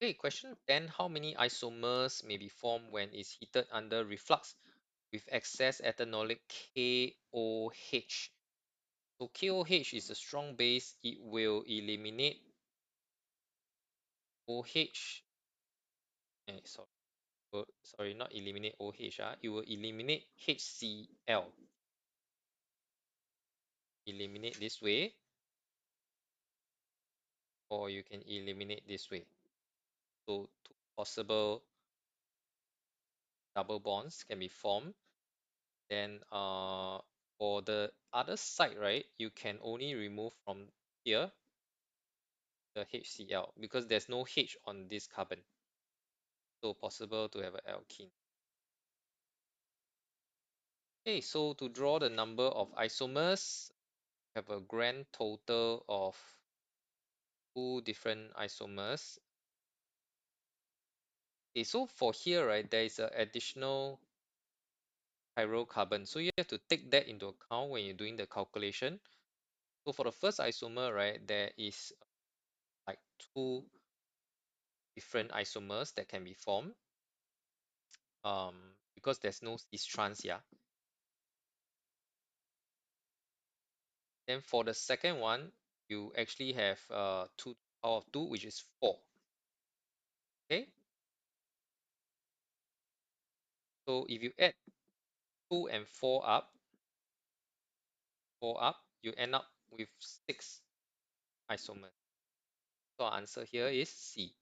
Okay, question 10. How many isomers may be formed when it's heated under reflux with excess ethanolic KOH? So KOH is a strong base. It will eliminate OH. Sorry, not eliminate OH. It will eliminate HCl. Eliminate this way, or you can eliminate this way. So two possible double bonds can be formed. Then for the other side, right, you can only remove from here the HCl because there's no H on this carbon. So possible to have an alkene. Okay, so to draw the number of isomers, have a grand total of 2 different isomers. Okay, so for here, right, there is an additional hydrocarbon. So you have to take that into account when you're doing the calculation. So for the first isomer, right, there is like 2 different isomers that can be formed because there's no cis trans here. Then for the second one, you actually have 2 power of 2, which is 4. Okay, so if you add 2 and 4 up, you end up with 6 isomers. So our answer here is C.